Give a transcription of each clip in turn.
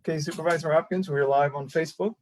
Okay, Supervisor Hopkins, we're live on Facebook.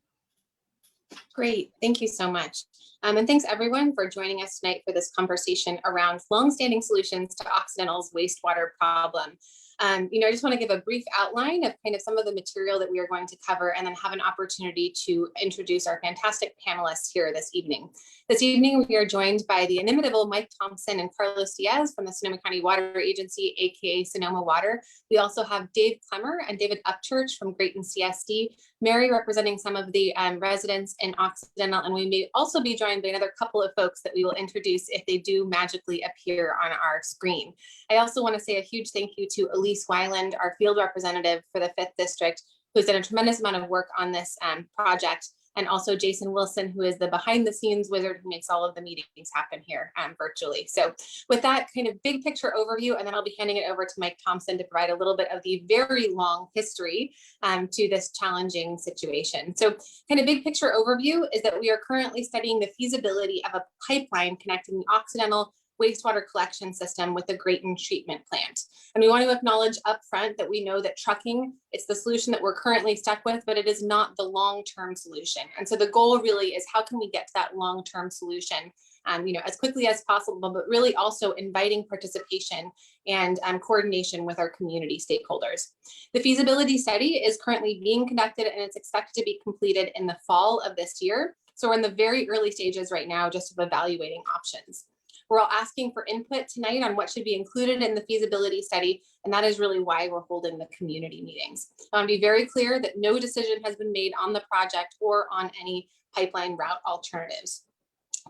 Great, thank you so much. And thanks everyone for joining us tonight for this conversation around longstanding solutions to Occidental's wastewater problem. I just want to give a brief outline of kind of some of the material that we are going to cover and then have an opportunity to introduce our fantastic panelists here this evening. This evening, we are joined by the inimitable Mike Thompson and Carlos Diaz from the Sonoma County Water Agency, aka Sonoma Water. We also have Dave Clemmer and David Upchurch from Graton CSD, Mary representing some of the residents in Occidental, and we may also be joined by another couple of folks that we will introduce if they do magically appear on our screen. I also want to say a huge thank you to Elise Weiland, our field representative for the 5th District, who's done a tremendous amount of work on this project, and also Jason Wilson, who is the behind the scenes wizard who makes all of the meetings happen here virtually. So with that kind of big picture overview, and then I'll be handing it over to Mike Thompson to provide a little bit of the very long history to this challenging situation. So kind of big picture overview is that we are currently studying the feasibility of a pipeline connecting the Occidental wastewater collection system with the Graton treatment plant. And we want to acknowledge upfront that we know that trucking, it's the solution that we're currently stuck with, but it is not the long-term solution. And so the goal really is how can we get to that long-term solution as quickly as possible, but really also inviting participation and coordination with our community stakeholders. The feasibility study is currently being conducted and it's expected to be completed in the fall of this year. So we're in the very early stages right now just of evaluating options. We're all asking for input tonight on what should be included in the feasibility study, and that is really why we're holding the community meetings. I want to be very clear that no decision has been made on the project or on any pipeline route alternatives.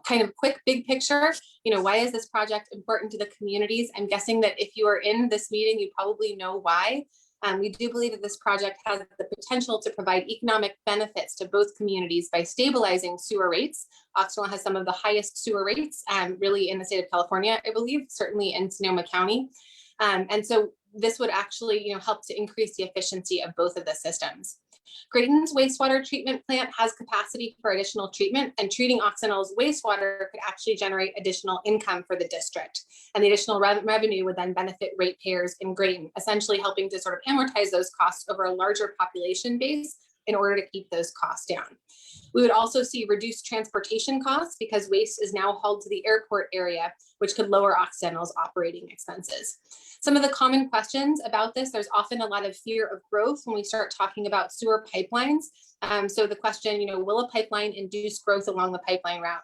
Kind of quick, big picture, why is this project important to the communities? I'm guessing that if you are in this meeting, you probably know why. We do believe that this project has the potential to provide economic benefits to both communities by stabilizing sewer rates. Occidental has some of the highest sewer rates really in the state of California, I believe, certainly in Sonoma County. And so this would actually help to increase the efficiency of both of the systems. Graton's wastewater treatment plant has capacity for additional treatment, and treating Occidental's wastewater could actually generate additional income for the district. And the additional revenue would then benefit ratepayers in Graton, essentially helping to sort of amortize those costs over a larger population base in order to keep those costs down. We would also see reduced transportation costs because waste is now hauled to the airport area, which could lower Occidental's operating expenses. Some of the common questions about this, there's often a lot of fear of growth when we start talking about sewer pipelines. So the question, will a pipeline induce growth along the pipeline route?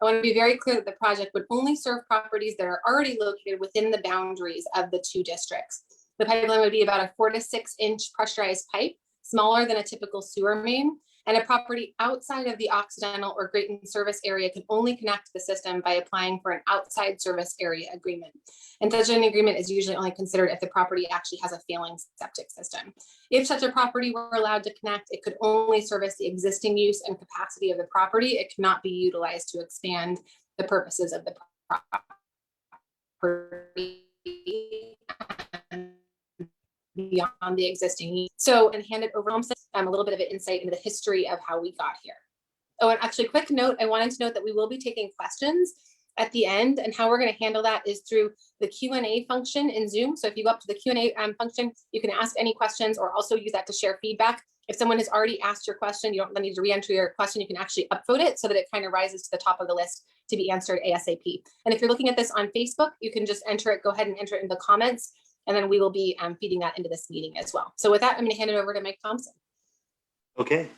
I want to be very clear that the project would only serve properties that are already located within the boundaries of the two districts. The pipeline would be about a 4 to 6 inch pressurized pipe, smaller than a typical sewer main, and a property outside of the Occidental or Graton service area can only connect to the system by applying for an outside service area agreement. And such an agreement is usually only considered if the property actually has a failing septic system. If such a property were allowed to connect, it could only service the existing use and capacity of the property. It cannot be utilized to expand the purposes of the property beyond the existing needs. So, and hand it over to a little bit of an insight into the history of how we got here. Oh, and actually, quick note, I wanted to note that we will be taking questions at the end, and how we're going to handle that is through the Q&A function in Zoom. So if you go up to the Q&A function, you can ask any questions or also use that to share feedback. If someone has already asked your question, you don't need to re-enter your question. You can actually upvote it so that it kind of rises to the top of the list to be answered ASAP. And if you're looking at this on Facebook, you can just enter it, go ahead and enter it in the comments, and then we will be feeding that into this meeting as well. So with that, I'm going to hand it over to Mike Thompson. Okay.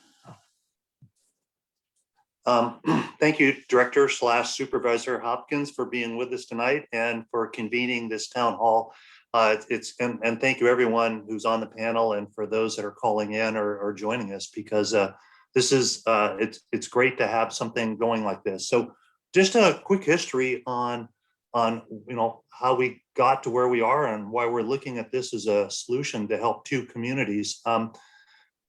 Thank you, Director / Supervisor Hopkins, for being with us tonight and for convening this town hall. And thank you everyone who's on the panel and for those that are calling in or joining us, because this is it's great to have something going like this. So just a quick history on how we got to where we are and why we're looking at this as a solution to help two communities.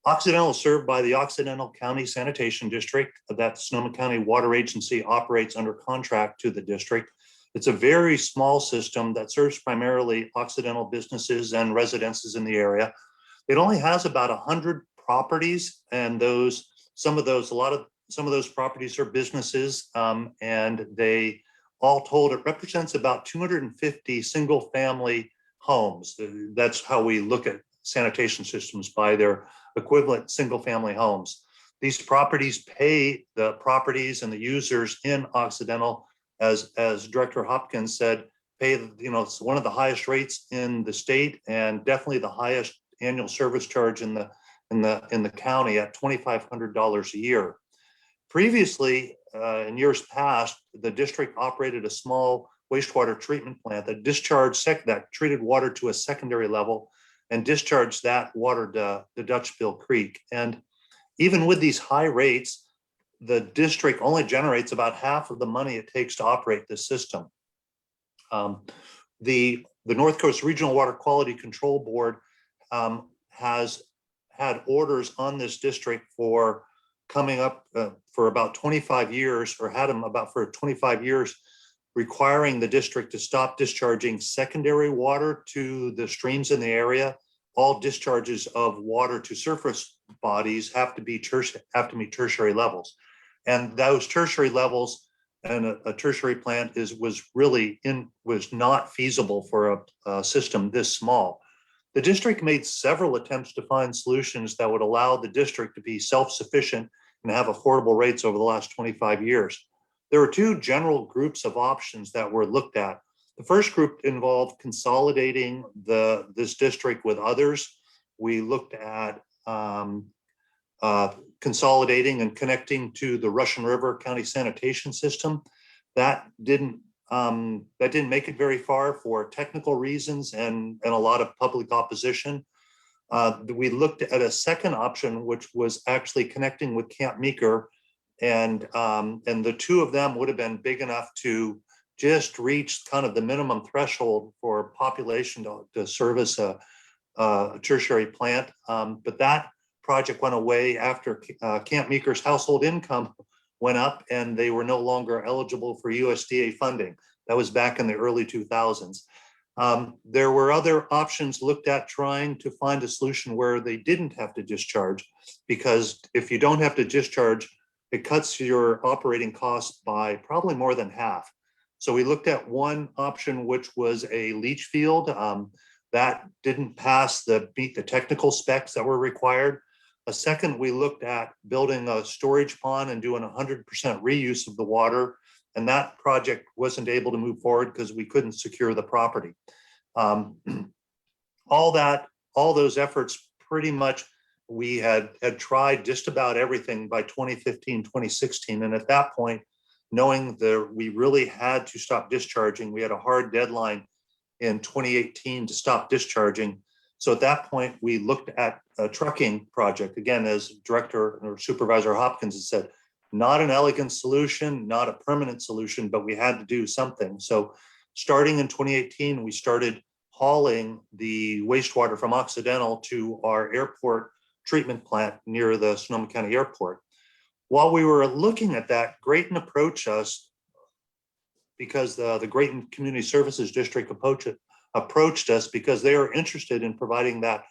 Occidental is served by the Occidental County Sanitation District that Sonoma County Water Agency operates under contract to the district. It's a very small system that serves primarily Occidental businesses and residences in the area. It only has about 100 properties, and some of those properties are businesses, and they all told it represents about 250 single family homes. That's how we look at sanitation systems by their equivalent single-family homes. These properties pay the properties and the users in Occidental, as Director Hopkins said, pay, it's one of the highest rates in the state and definitely the highest annual service charge in the county at $2,500 a year. Previously, in years past, the district operated a small wastewater treatment plant that that treated water to a secondary level and discharged that water to Dutchville Creek. And even with these high rates, the district only generates about half of the money it takes to operate this system. The North Coast Regional Water Quality Control Board has had orders on this district for coming up for about 25 years, or had them about for 25 years, requiring the district to stop discharging secondary water to the streams in the area. All discharges of water to surface bodies have to meet tertiary levels, and those tertiary levels and a tertiary plant was not feasible for a system this small. The district made several attempts to find solutions that would allow the district to be self-sufficient and have affordable rates over the last 25 years. There were two general groups of options that were looked at. The first group involved consolidating this district with others. We looked at consolidating and connecting to the Russian River County Sanitation System. That didn't make it very far for technical reasons and a lot of public opposition. We looked at a second option, which was actually connecting with Camp Meeker, and the two of them would have been big enough to just reach kind of the minimum threshold for population to service a tertiary plant. But that project went away after Camp Meeker's household income went up and they were no longer eligible for USDA funding. That was back in the early 2000s. There were other options looked at trying to find a solution where they didn't have to discharge, because if you don't have to discharge, it cuts your operating costs by probably more than half. So we looked at one option, which was a leach field. That didn't meet the technical specs that were required. A second, we looked at building a storage pond and doing 100% reuse of the water. And that project wasn't able to move forward because we couldn't secure the property. All those efforts, pretty much, we had tried just about everything by 2015, 2016. And at that point, knowing that we really had to stop discharging, we had a hard deadline in 2018 to stop discharging. So at that point, we looked at a trucking project. Again, as Director or Supervisor Hopkins has said, not an elegant solution, not a permanent solution, but we had to do something. So starting in 2018, we started hauling the wastewater from Occidental to our airport treatment plant near the Sonoma County Airport. While we were looking at that, Greyton approached us because the Graton Community Services District approached us because they are interested in providing that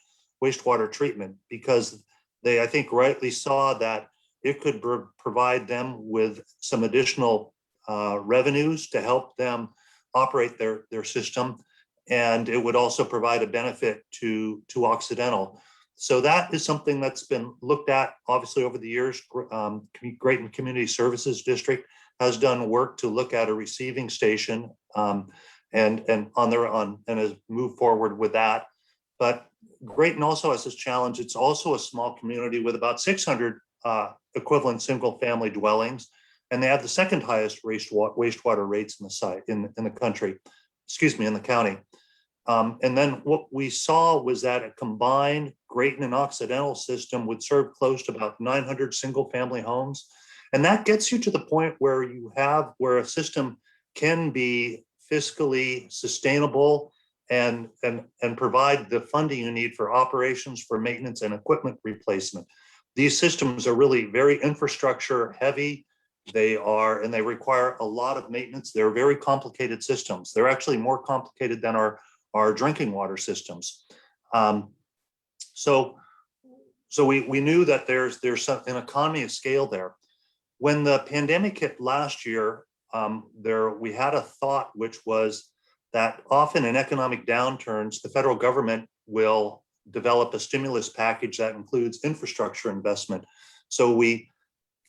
wastewater treatment, because they, I think, rightly saw that it could provide them with some additional revenues to help them operate their system. And it would also provide a benefit to Occidental. So that is something that's been looked at, obviously, over the years. Graton Community Services District has done work to look at a receiving station and has moved forward with that. But Greyton also has this challenge. It's also a small community with about 600 equivalent single-family dwellings, and they have the second highest wastewater rates in the site in the country. Excuse me, in the county. And then what we saw was that a combined Greyton and Occidental system would serve close to about 900 single-family homes, and that gets you to the point where where a system can be fiscally sustainable and provide the funding you need for operations, for maintenance, and equipment replacement. These systems are really very infrastructure heavy. They require a lot of maintenance. They're very complicated systems. They're actually more complicated than our drinking water systems. So we knew that there's an economy of scale there. When the pandemic hit last year, we had a thought, which was that often in economic downturns, the federal government will develop a stimulus package that includes infrastructure investment. So we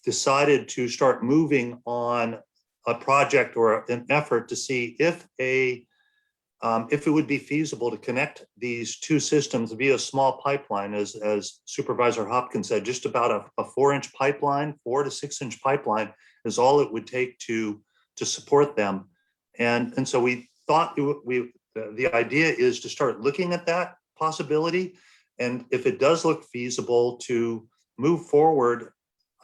decided to start moving on a project or an effort to see if it would be feasible to connect these two systems via a small pipeline, as Supervisor Hopkins said, just about a 4-inch pipeline, 4 to 6-inch pipeline is all it would take to support them. And so we thought the idea is to start looking at that possibility. And if it does look feasible, to move forward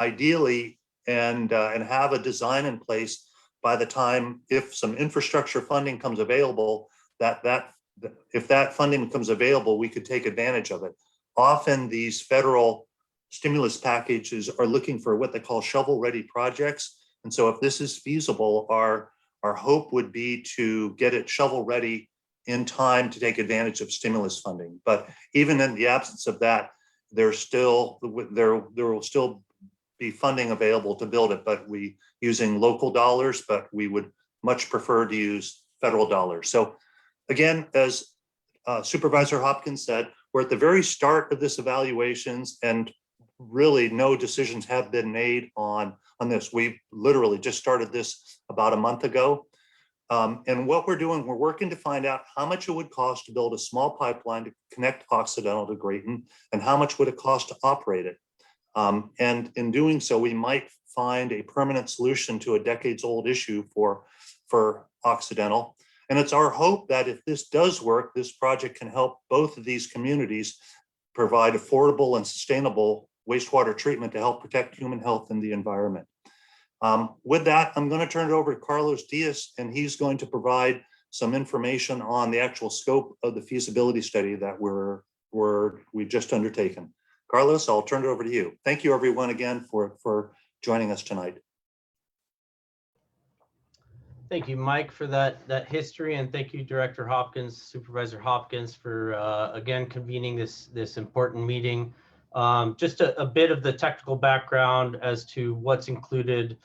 ideally and have a design in place by the time, if some infrastructure funding comes available, if that funding becomes available, we could take advantage of it. Often these federal stimulus packages are looking for what they call shovel-ready projects. And so if this is feasible, our hope would be to get it shovel-ready in time to take advantage of stimulus funding. But even in the absence of that, there will still be funding available to build it, but we using local dollars, but we would much prefer to use federal dollars. So again, as Supervisor Hopkins said, we're at the very start of this evaluations, and really no decisions have been made on this. We literally just started this about a month ago. And what we're doing, we're working to find out how much it would cost to build a small pipeline to connect Occidental to Greyton, and how much would it cost to operate it. And in doing so, we might find a permanent solution to a decades-old issue for Occidental. And it's our hope that if this does work, this project can help both of these communities provide affordable and sustainable wastewater treatment to help protect human health and the environment. With that, I'm going to turn it over to Carlos Diaz, and he's going to provide some information on the actual scope of the feasibility study that we've just undertaken. Carlos, I'll turn it over to you. Thank you, everyone, again for joining us tonight. Thank you, Mike, for that history, and thank you, Director Hopkins, Supervisor Hopkins, for again convening this important meeting. Just a bit of the technical background as to what's included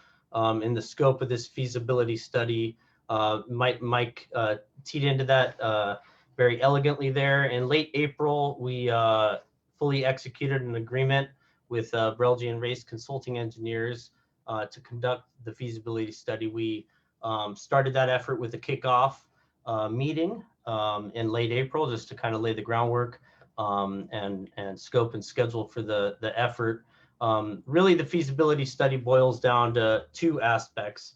in the scope of this feasibility study. Mike teed into that very elegantly there. In late April, we fully executed an agreement with Brelgy and Race Consulting Engineers to conduct the feasibility study. We started that effort with a kickoff meeting in late April, just to kind of lay the groundwork and scope and schedule for the effort. Really, the feasibility study boils down to two aspects.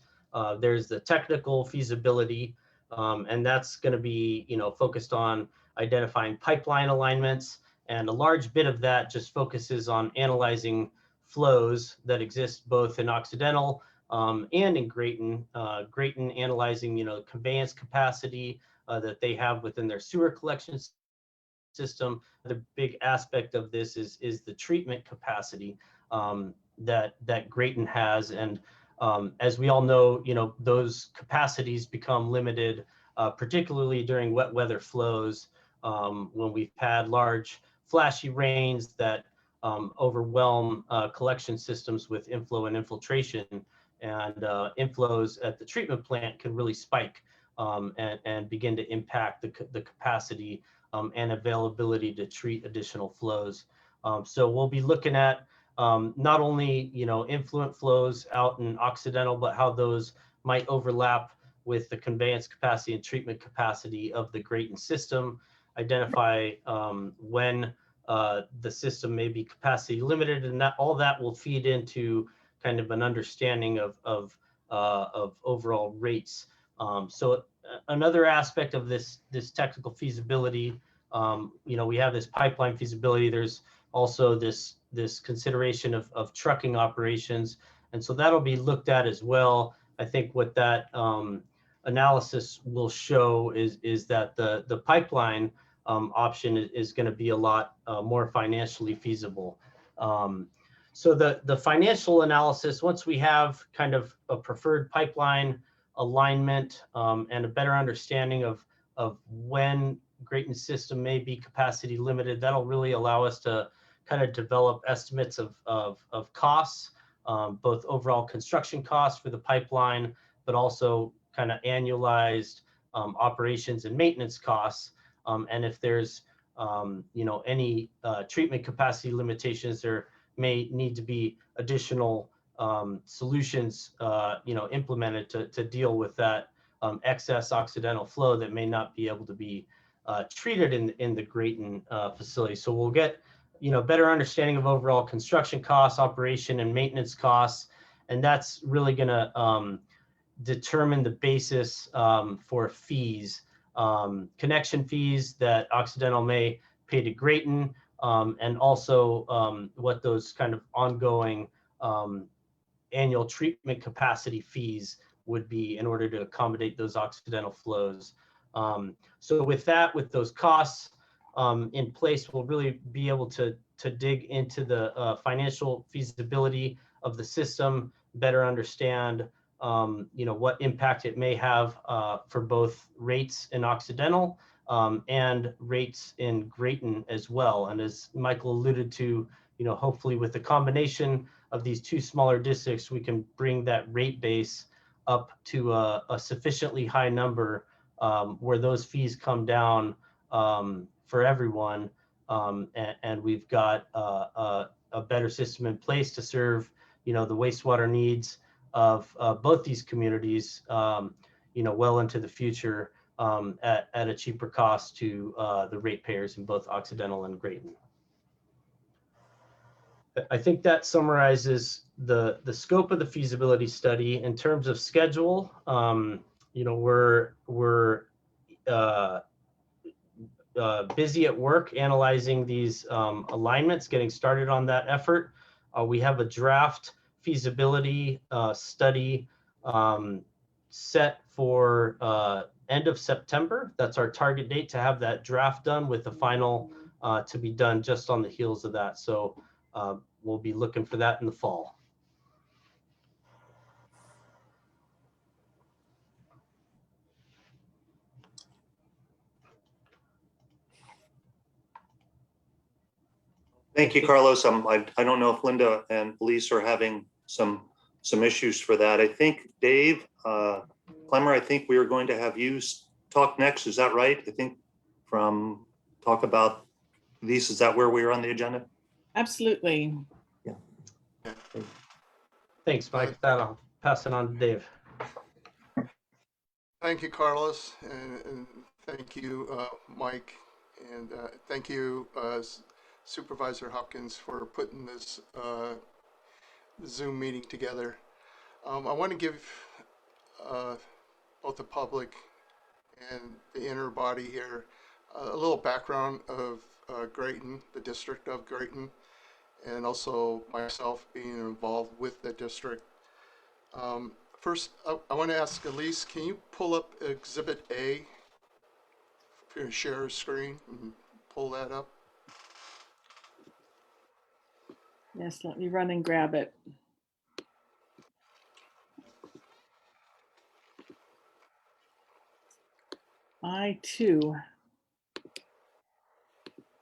There's the technical feasibility, and that's going to be focused on identifying pipeline alignments, and a large bit of that just focuses on analyzing flows that exist both in Occidental and in Greyton. Greyton analyzing conveyance capacity that they have within their sewer collection system. The big aspect of this is the treatment capacity that Greyton has, and as we all know, those capacities become limited, particularly during wet weather flows, when we've had large flashy rains that overwhelm collection systems with inflow and infiltration, and inflows at the treatment plant can really spike and begin to impact the capacity and availability to treat additional flows. So we'll be looking at not only influent flows out in Occidental, but how those might overlap with the conveyance capacity and treatment capacity of the Graton system, identify when the system may be capacity limited, and that all that will feed into kind of an understanding of overall rates. So another aspect of this technical feasibility, we have this pipeline feasibility. There's also this consideration of trucking operations, and so that'll be looked at as well. I think what that analysis will show is that the pipeline option is going to be a lot more financially feasible. So the financial analysis, once we have kind of a preferred pipeline alignment and a better understanding of when Greyton's system may be capacity limited, that'll really allow us to kind of develop estimates of costs, both overall construction costs for the pipeline, but also kind of annualized operations and maintenance costs. And if there's any treatment capacity limitations. There may need to be additional solutions, implemented to deal with that excess Occidental flow that may not be able to be treated in the Greyton facility. So we'll get, better understanding of overall construction costs, operation and maintenance costs, and that's really going to determine the basis for fees, connection fees that Occidental may pay to Greyton, and also what those kind of ongoing annual treatment capacity fees would be in order to accommodate those Occidental flows. So with those costs in place, we'll really be able to dig into the financial feasibility of the system, better understand what impact it may have for both rates in Occidental and rates in Greyton as well. And as Michael alluded to, hopefully with the combination of these two smaller districts, we can bring that rate base up to a sufficiently high number where those fees come down for everyone, and we've got a better system in place to serve the wastewater needs of both these communities well into the future at a cheaper cost to the ratepayers in both Occidental and Greyton. I think that summarizes the scope of the feasibility study. In terms of schedule, we're busy at work analyzing these alignments, getting started on that effort. We have a draft feasibility study set for end of September. That's our target date to have that draft done, with the final to be done just on the heels of that. So we'll be looking for that in the fall. Thank you, Carlos. I don't know if Linda and Elise are having some issues for that. I think Dave, Clemmer, I think we are going to have you talk next. Is that right? I think talk about these. Is that where we are on the agenda? Absolutely. Yeah. Thanks, Mike. I'll pass it on to Dave. Thank you, Carlos, and thank you, Mike, and thank you, Supervisor Hopkins, for putting this Zoom meeting together. I want to give both the public and the inner body here a little background of Greyton, the district of Greyton, and also myself being involved with the district. First, I want to ask Elise, can you pull up Exhibit A? If you're going to share a screen, and pull that up. Yes, let me run and grab it. I too,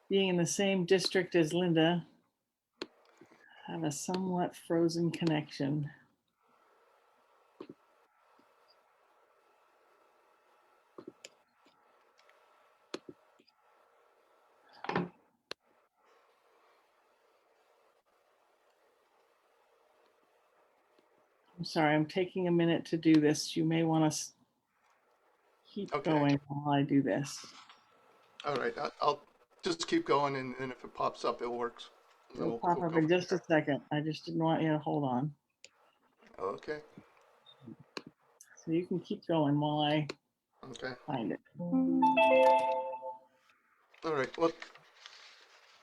being in the same district as Linda, have a somewhat frozen connection. I'm sorry, I'm taking a minute to do this. You may want to keep going while I do this. All right, I'll just keep going, and if it pops up, it works. It'll pop up in just a second. I just didn't want you to hold on. Okay. So you can keep going while I find it. All right, well,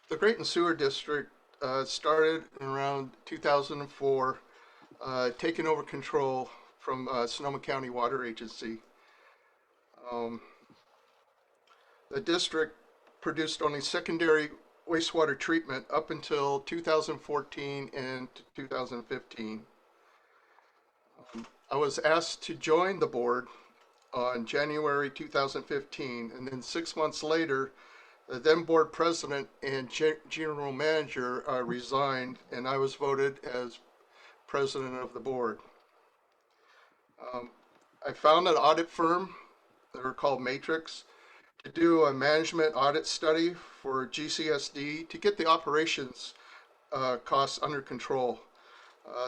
the Graton Sewer District started in around 2004, taking over control from Sonoma County Water Agency. The district produced only secondary wastewater treatment up until 2014 and 2015. I was asked to join the board on January 2015, and then 6 months later, the then board president and general manager resigned, and I was voted as president of the board. I found an audit firm, they were called Matrix, to do a management audit study for GCSD to get the operations costs under control.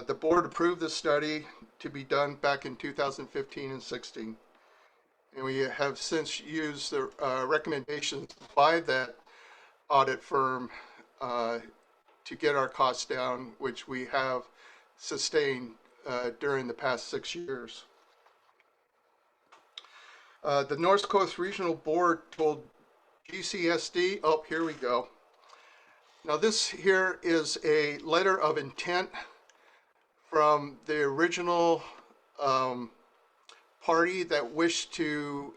The board approved the study to be done back in 2015 and 16. And we have since used the recommendations by that audit firm to get our costs down, which we have sustained during the past 6 years. The North Coast Regional Board told GCSD, oh, here we go. Now this here is a letter of intent from the original party that wished to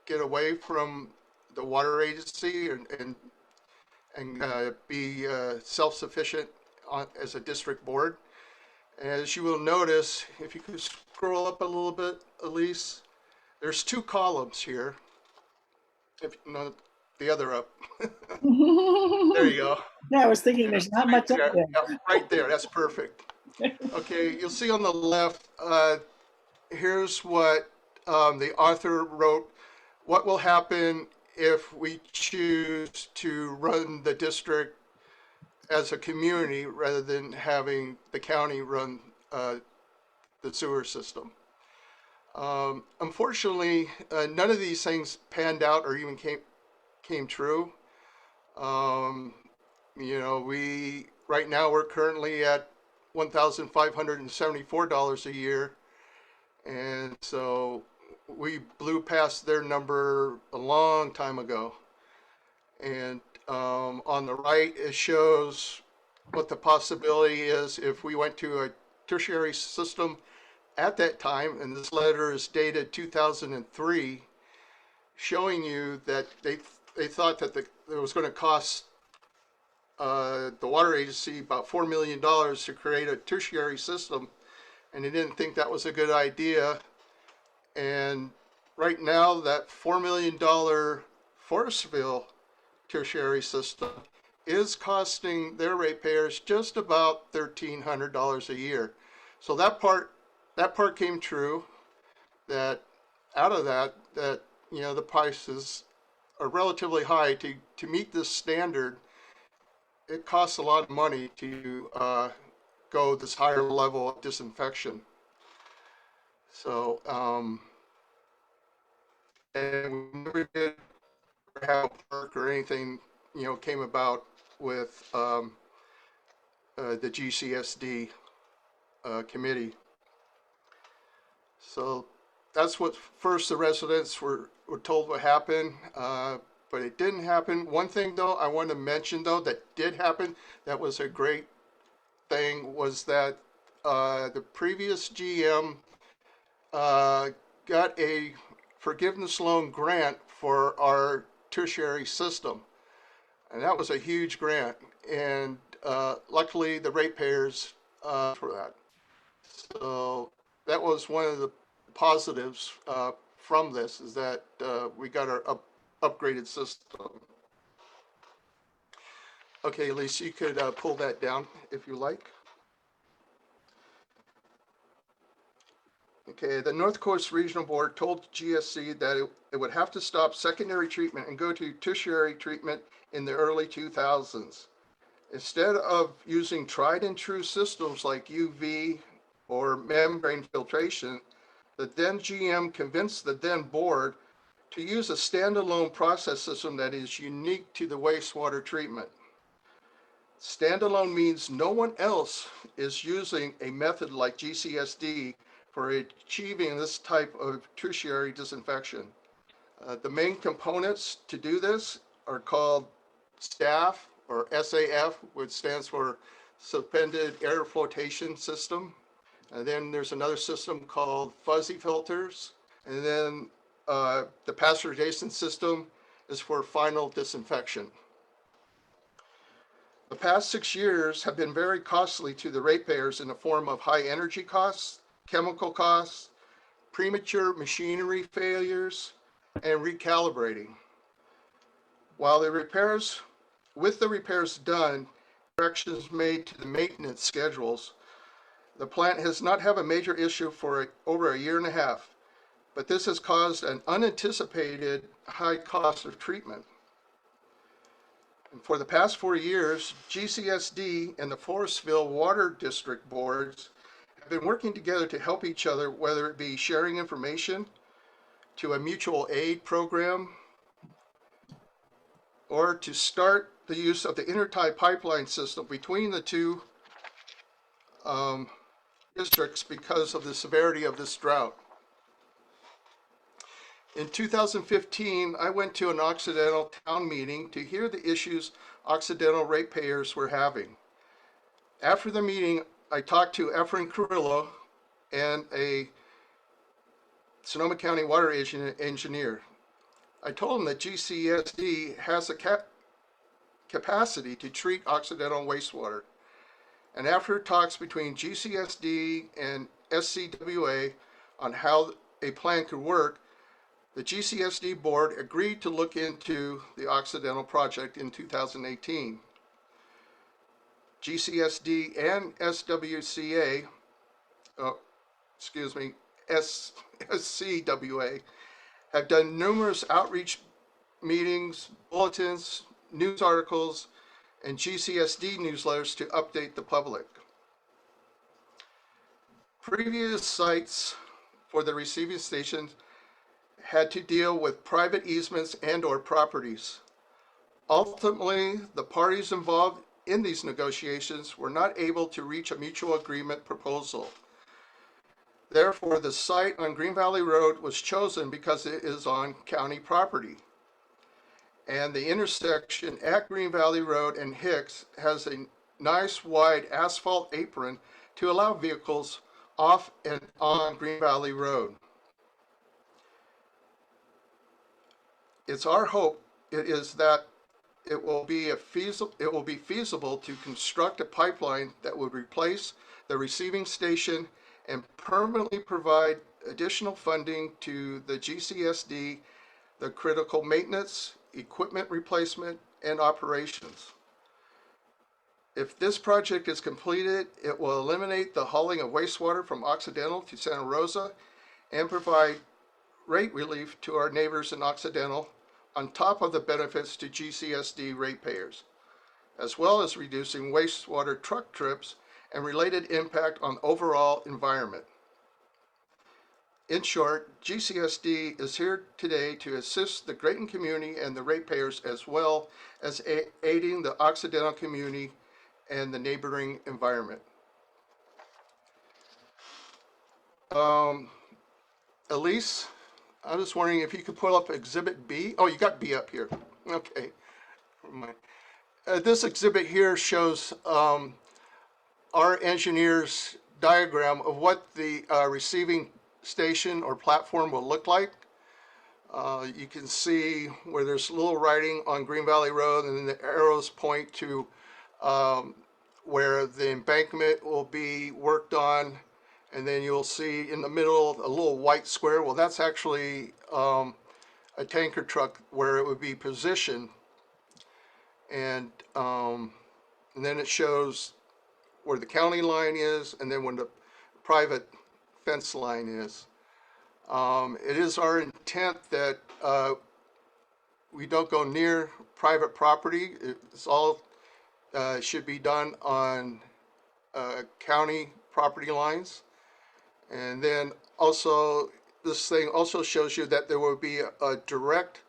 get away from the water agency and be self-sufficient as a district board. As you will notice, if you could scroll up a little bit, Elise, there's 2 columns here. If no, the other up. There you go. Yeah, I was thinking there's not much up there. Yeah, right there, that's perfect. Okay, you'll see on the left, here's what the author wrote. What will happen if we choose to run the district as a community rather than having the county run the sewer system? Unfortunately, none of these things panned out or even came true. You know, right now we're currently at $1,574 a year, and so we blew past their number a long time ago. And on the right, it shows what the possibility is if we went to a tertiary system at that time, and this letter is dated 2003, showing you that they thought that it was going to cost the water agency about $4 million to create a tertiary system, and they didn't think that was a good idea. And right now, that $4 million Forestville tertiary system is costing their ratepayers just about $1,300 a year. So that part came true. That out of that you know, the prices are relatively high to meet this standard. It costs a lot of money to go this higher level of disinfection. So, and we never did have a park or anything, you know, came about with the GCSD committee. So that's what first the residents were told would happen. But it didn't happen. One thing though I want to mention though that did happen, that was a great thing, was that the previous GM got a forgiveness loan grant for our tertiary system, and that was a huge grant, and luckily the ratepayers for that. So that was one of the positives from this, is that we got our upgraded system. Okay, Lisa, you could pull that down if you like. Okay, the North Coast Regional Board told GSC that it would have to stop secondary treatment and go to tertiary treatment in the early 2000s. Instead of using tried and true systems like UV or membrane filtration, the then GM convinced the then board to use a standalone process system that is unique to the wastewater treatment. Standalone means no one else is using a method like GCSD for achieving this type of tertiary disinfection. The main components to do this are called SAF, or SAF, which stands for Suspended Air Flotation System. And then there's another system called fuzzy filters. And then the pasteurization system is for final disinfection. The past 6 years have been very costly to the ratepayers in the form of high energy costs, chemical costs, premature machinery failures, and recalibrating. While the repairs, with the repairs done, corrections made to the maintenance schedules, the plant has not had a major issue for over a year and a half. but this has caused an unanticipated high cost of treatment. And for the past 4 years, GCSD and the Forestville Water District boards have been working together to help each other, whether it be sharing information to a mutual aid program or to start the use of the intertie pipeline system between the two districts because of the severity of this drought. In 2015, I went to an Occidental town meeting to hear the issues Occidental ratepayers were having. After the meeting, I talked to Efren Carrillo and a Sonoma County Water Agency engineer. I told him that GCSD has a capacity to treat Occidental wastewater. And after talks between GCSD and SCWA on how a plan could work, the GCSD board agreed to look into the Occidental project in 2018. GCSD and SCWA have done numerous outreach meetings, bulletins, news articles, and GCSD newsletters to update the public. Previous sites for the receiving stations had to deal with private easements and/or properties. Ultimately, the parties involved in these negotiations were not able to reach a mutual agreement proposal. Therefore, the site on Green Valley Road was chosen because it is on county property. And the intersection at Green Valley Road and Hicks has a nice wide asphalt apron to allow vehicles off and on Green Valley Road. It's our hope that it will be feasible to construct a pipeline that would replace the receiving station and permanently provide additional funding to the GCSD, the critical maintenance, equipment replacement, and operations. If this project is completed, it will eliminate the hauling of wastewater from Occidental to Santa Rosa and provide rate relief to our neighbors in Occidental, on top of the benefits to GCSD ratepayers, as well as reducing wastewater truck trips and related impact on overall environment. In short, GCSD is here today to assist the Greyton community and the ratepayers, as well as aiding the Occidental community and the neighboring environment. Elise, I was wondering if you could pull up Exhibit B. Oh, you got B up here. Okay. This exhibit here shows our engineer's diagram of what the receiving station or platform will look like. You can see where there's a little writing on Green Valley Road, and then the arrows point to where the embankment will be worked on. And then you'll see in the middle a little white square. Well, that's actually a tanker truck where it would be positioned. And then it shows where the county line is and then when the private fence line is. It is our intent that we don't go near private property. It's all should be done on county property lines. And then also, this thing also shows you that there will be a direct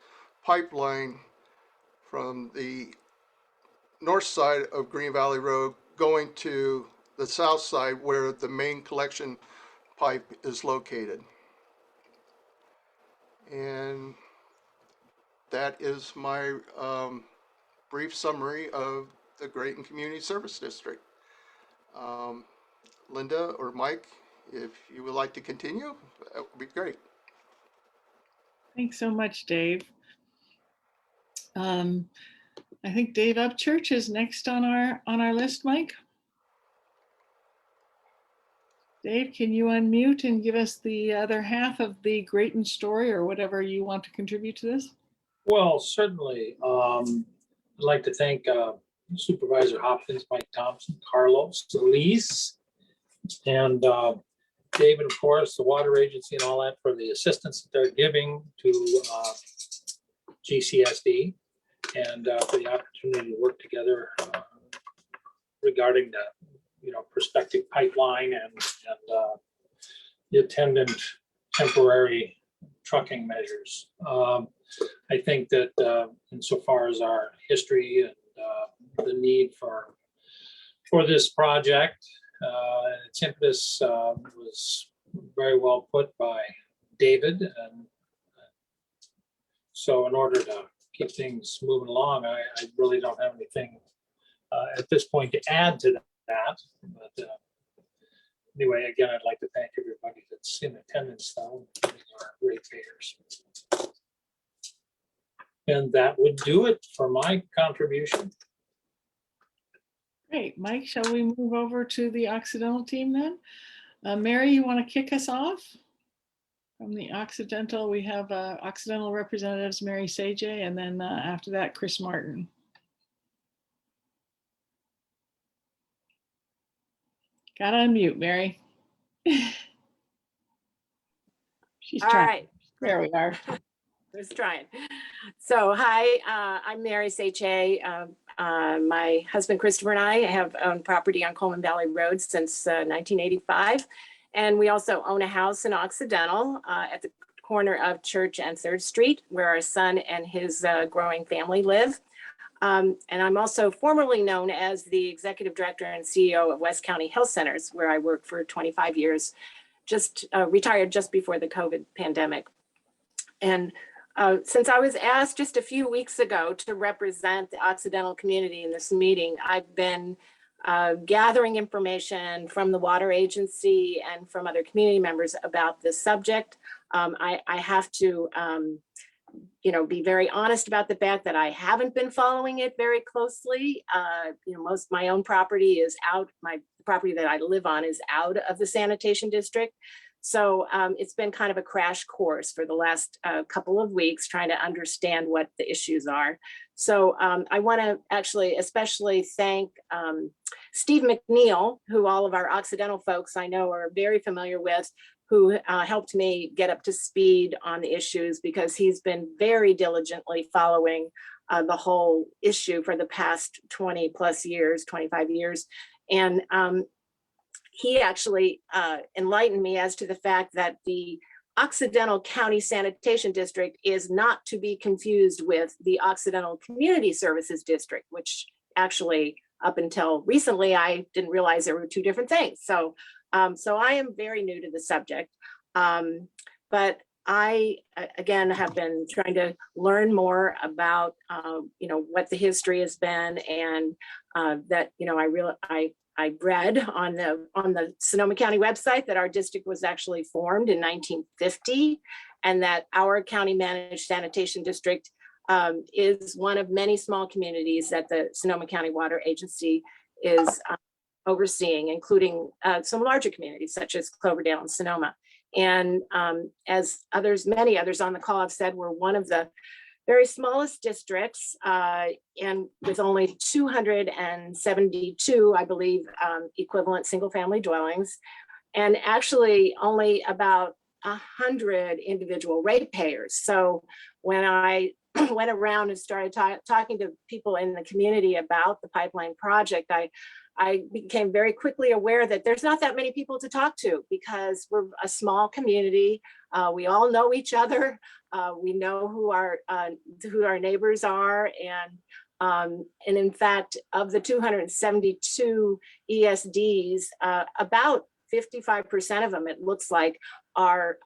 pipeline from the north side of Green Valley Road going to the south side where the main collection pipe is located. And that is my brief summary of the Graton Community Service District. Linda or Mike, if you would like to continue, that would be great. Thanks so much, Dave. I think Dave Upchurch is next on our list, Mike. Dave, can you unmute and give us the other half of the Greyton story or whatever you want to contribute to this? Well, certainly. I'd like to thank Supervisor Hopkins, Mike Thompson, Carlos Diaz, and David, of course, the water agency and all that for the assistance that they're giving to GCSD and for the opportunity to work together regarding the prospective pipeline and the attendant temporary trucking measures. I think that insofar as our history and the need for this project, its impetus was very well put by David, and so in order to keep things moving along, I really don't have anything at this point to add to that. But anyway, again, I'd like to thank everybody that's in attendance, though, including our ratepayers. And that would do it for my contribution. Great. Mike, shall we move over to the Occidental team then? Mary, you want to kick us off? From the Occidental, we have Occidental representatives, Mary Szecsey, and then after that, Chris Martin. Got to unmute, Mary. She's All trying. right. There we are. Who's trying? So hi, I'm Mary Szecsey. My husband Christopher and I have owned property on Coleman Valley Road since 1985. And we also own a house in Occidental at the corner of Church and 3rd Street, where our son and his growing family live. And I'm also formerly known as the executive director and CEO of West County Health Centers, where I worked for 25 years, just retired just before the COVID pandemic. And since I was asked just a few weeks ago to represent the Occidental community in this meeting, I've been gathering information from the water agency and from other community members about this subject. I have to be very honest about the fact that I haven't been following it very closely. Most my own property is out, my property that I live on is out of the sanitation district. So it's been kind of a crash course for the last couple of weeks trying to understand what the issues are. So I want to actually especially thank Steve McNeil, who all of our Occidental folks I know are very familiar with, who helped me get up to speed on the issues, because he's been very diligently following the whole issue for the past 20 plus years, 25 years. And he actually enlightened me as to the fact that the Occidental County Sanitation District is not to be confused with the Occidental Community Services District, which actually up until recently, I didn't realize there were two different things. So I am very new to the subject, but I, again, have been trying to learn more about, what the history has been, and that, I read on the Sonoma County website that our district was actually formed in 1950, and that our county managed sanitation district is one of many small communities that the Sonoma County Water Agency is overseeing, including some larger communities such as Cloverdale and Sonoma. And as many others on the call have said, we're one of the very smallest districts, and with only 272, I believe, equivalent single-family dwellings, and actually only about 100 individual ratepayers. So when I went around and started talking to people in the community about the pipeline project, I became very quickly aware that there's not that many people to talk to, because we're a small community. We all know each other. We know who our neighbors are, and in fact, of the 272 ESDs, about 55% of them, it looks like, are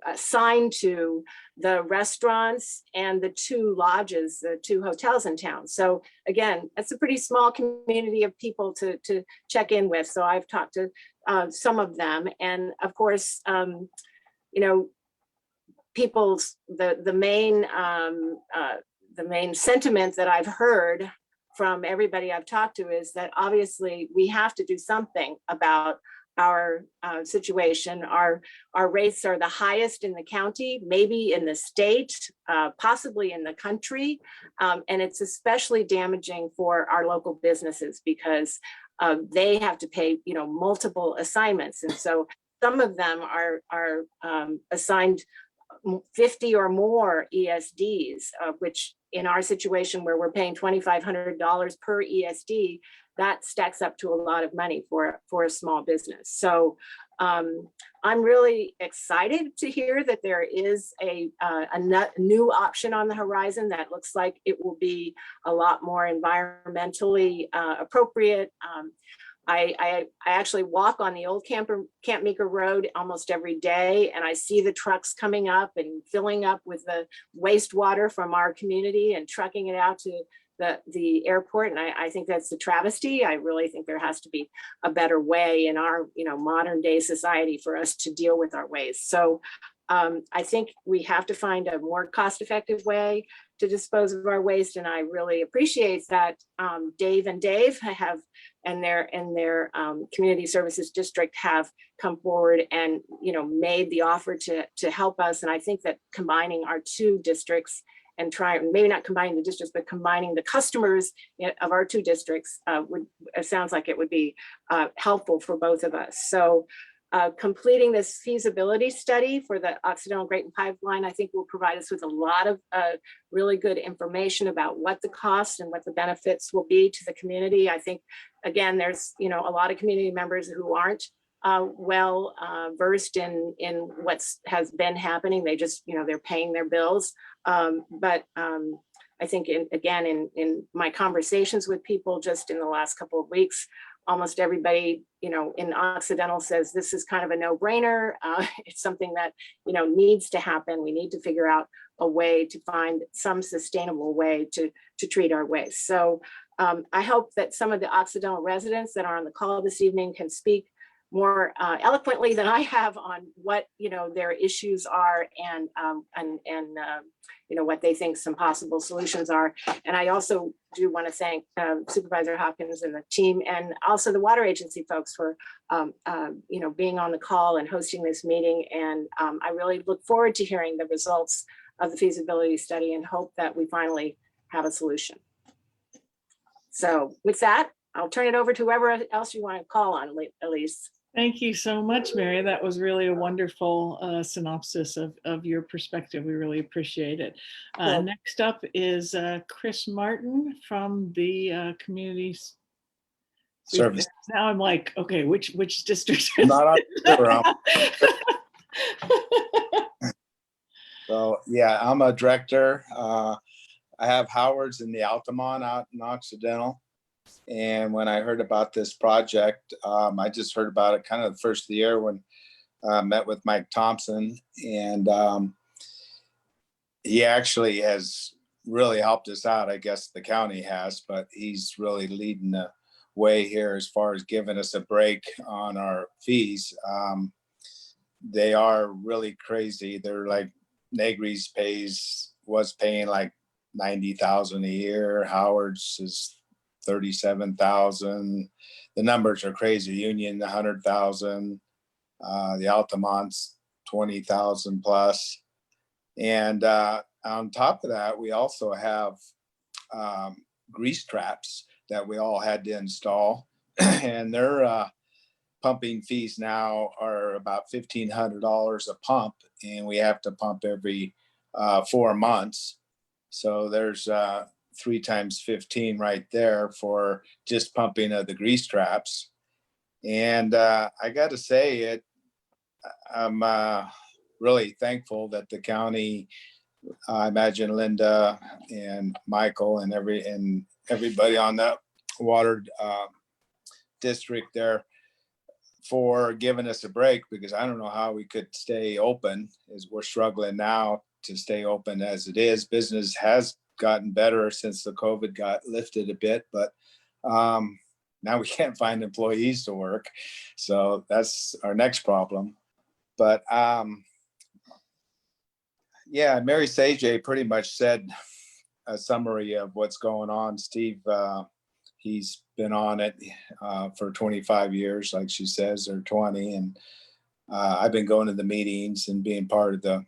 assigned to the restaurants and the 2 lodges, the 2 hotels in town. So again, that's a pretty small community of people to check in with. So I've talked to some of them, and of course, people's the main sentiment that I've heard from everybody I've talked to is that obviously we have to do something about our situation. Our rates are the highest in the county, maybe in the state, possibly in the country. And it's especially damaging for our local businesses, because they have to pay, multiple assignments. And so some of them are assigned 50 or more ESDs, which in our situation where we're paying $2,500 per ESD, that stacks up to a lot of money for a small business. So I'm really excited to hear that there is a new option on the horizon that looks like it will be a lot more environmentally appropriate. I actually walk on the old Camp Meeker Road almost every day, and I see the trucks coming up and filling up with the wastewater from our community and trucking it out to the airport. And I think that's a travesty. I really think there has to be a better way in our modern day society for us to deal with our waste. So I think we have to find a more cost-effective way to dispose of our waste. And I really appreciate that Dave have and their community services district have come forward and made the offer to help us. And I think that combining our two districts and maybe not combining the districts, but combining the customers of our two districts sounds like it would be helpful for both of us. So completing this feasibility study for the Occidental Greyton pipeline, I think will provide us with a lot of really good information about what the costs and what the benefits will be to the community. I think, again, there's a lot of community members who aren't well versed in what has been happening. They just, they're paying their bills. But I think, in my conversations with people just in the last couple of weeks, almost everybody, in Occidental says this is kind of a no-brainer. It's something that, needs to happen. We need to figure out a way to find some sustainable way to treat our waste. So I hope that some of the Occidental residents that are on the call this evening can speak more eloquently than I have on what their issues are and what they think some possible solutions are. And I also do want to thank Supervisor Hopkins and the team, and also the water agency folks for being on the call and hosting this meeting. And I really look forward to hearing the results of the feasibility study and hope that we finally have a solution. So with that, I'll turn it over to whoever else you want to call on, Elise. Thank you so much, Mary. That was really a wonderful synopsis of your perspective. We really appreciate it. Cool. Next up is Chris Martin from the community service. Now I'm like, okay, which district? Not on sure. So yeah, I'm a director. I have Howard's in the Altamont out in Occidental. And when I heard about this project, I just heard about it kind of the first of the year when I met with Mike Thompson. And he actually has really helped us out. I guess the county has, but he's really leading the way here as far as giving us a break on our fees. They are really crazy. They're like Negri's was paying like $90,000 a year. Howard's is $37,000. The numbers are crazy. Union, $100,000. The Altamont's $20,000 plus. And on top of that, we also have grease traps that we all had to install. And their pumping fees now are about $1,500 a pump, and we have to pump every 4 months. So there's 3 times 15 right there for just pumping of the grease traps. And I got to say I'm really thankful that the county, I imagine Lynda and Michael and everybody on the water district there for giving us a break, because I don't know how we could stay open, as we're struggling now to stay open as it is. Business has gotten better since the COVID got lifted a bit, but now we can't find employees to work. So that's our next problem. But yeah, Mary Szecsey pretty much said a summary of what's going on. Steve, he's been on it for 25 years, like she says, or 20. And I've been going to the meetings and being part of the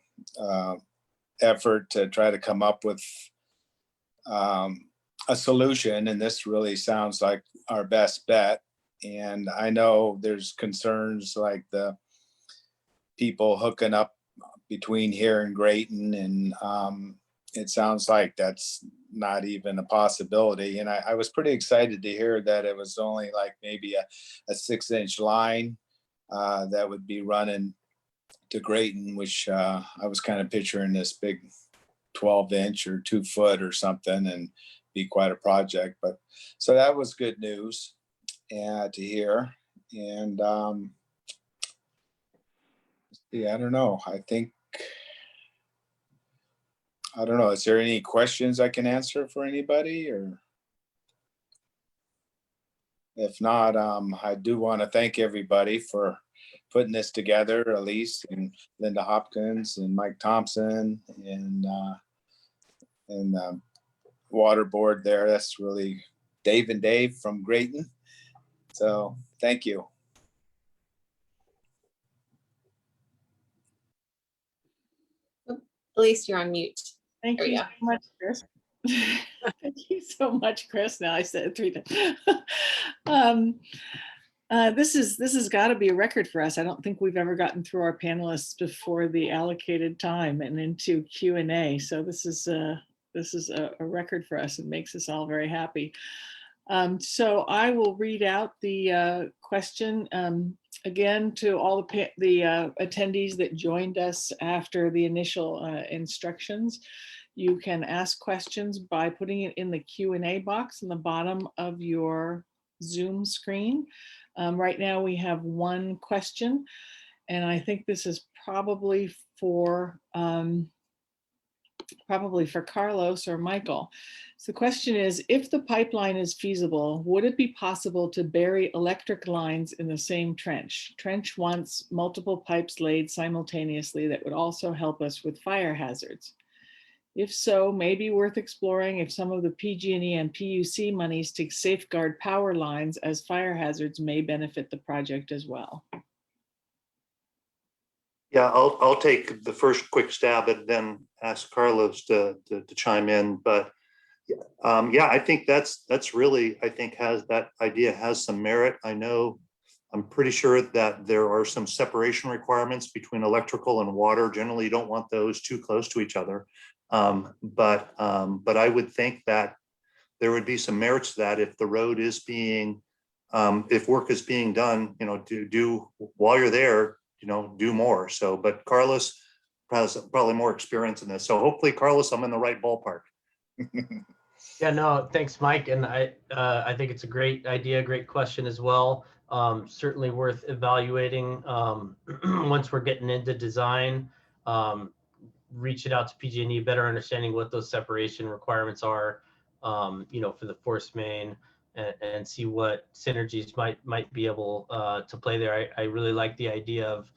effort to try to come up with a solution. And this really sounds like our best bet. And I know there's concerns like the people hooking up between here and Greyton, and it sounds like that's not even a possibility. And I was pretty excited to hear that it was only like maybe a 6-inch line that would be running to Greyton, which I was kind of picturing this big 12-inch or 2 foot or something, and be quite a project. But so that was good news to hear. And yeah, I don't know. I don't know. Is there any questions I can answer for anybody, or if not, I do want to thank everybody for putting this together, Elise and Lynda Hopkins and Mike Thompson and water board there. That's really Dave from Greyton. So thank you. Elise, you're on mute. Thank There you you so much, Chris. Thank you so much, Chris. Now I said it 3 times. This has got to be a record for us. I don't think we've ever gotten through our panelists before the allocated time and into Q&A. So this is a record for us and makes us all very happy. So I will read out the question again to all the attendees that joined us after the initial instructions. You can ask questions by putting it in the Q&A box in the bottom of your Zoom screen. Right now we have one question, and I think this is probably for Carlos or Michael. So the question is, if the pipeline is feasible, would it be possible to bury electric lines in the same trench? Trench wants multiple pipes laid simultaneously that would also help us with fire hazards. If so, maybe worth exploring if some of the PG&E and PUC monies to safeguard power lines as fire hazards may benefit the project as well. Yeah, I'll take the first quick stab and then ask Carlos to chime in. But yeah, I think that's really, I think that idea has some merit. I'm pretty sure that there are some separation requirements between electrical and water. Generally, you don't want those too close to each other. But I would think that there would be some merits to that if the road is being, if work is being done, to do while you're there, do more. So, but Carlos has probably more experience in this. So hopefully, Carlos, I'm in the right ballpark. Yeah, no, thanks, Mike. And I think it's a great idea, great question as well. Certainly worth evaluating once we're getting into design. Reaching out to PG&E, better understanding what those separation requirements are, for the force main, and see what synergies might be able to play there. I really like the idea of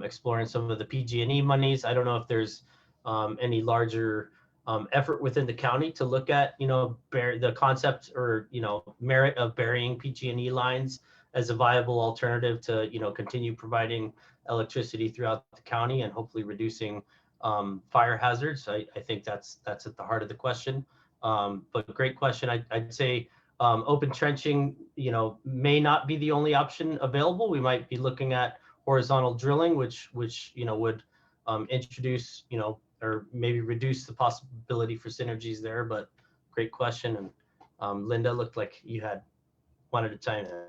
exploring some of the PG&E monies. I don't know if there's any larger effort within the county to look at, the concept or, merit of burying PG&E lines as a viable alternative to, continue providing electricity throughout the county and hopefully reducing fire hazards. I think that's at the heart of the question. But great question. I'd say open trenching, may not be the only option available. We might be looking at horizontal drilling, which would introduce, or maybe reduce the possibility for synergies there. But great question. And Lynda, looked like you wanted to chime in.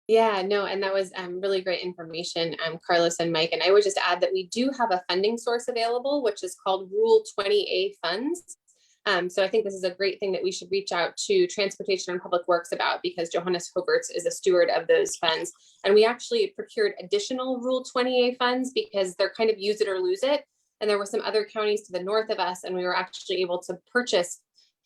Yeah, no, and that was really great information, Carlos and Mike. And I would just add that we do have a funding source available, which is called Rule 20A funds. So I think this is a great thing that we should reach out to Transportation and Public Works about, because Johannes Hoverts is a steward of those funds. And we actually procured additional Rule 20A funds because they're kind of use it or lose it. And there were some other counties to the north of us, and we were actually able to purchase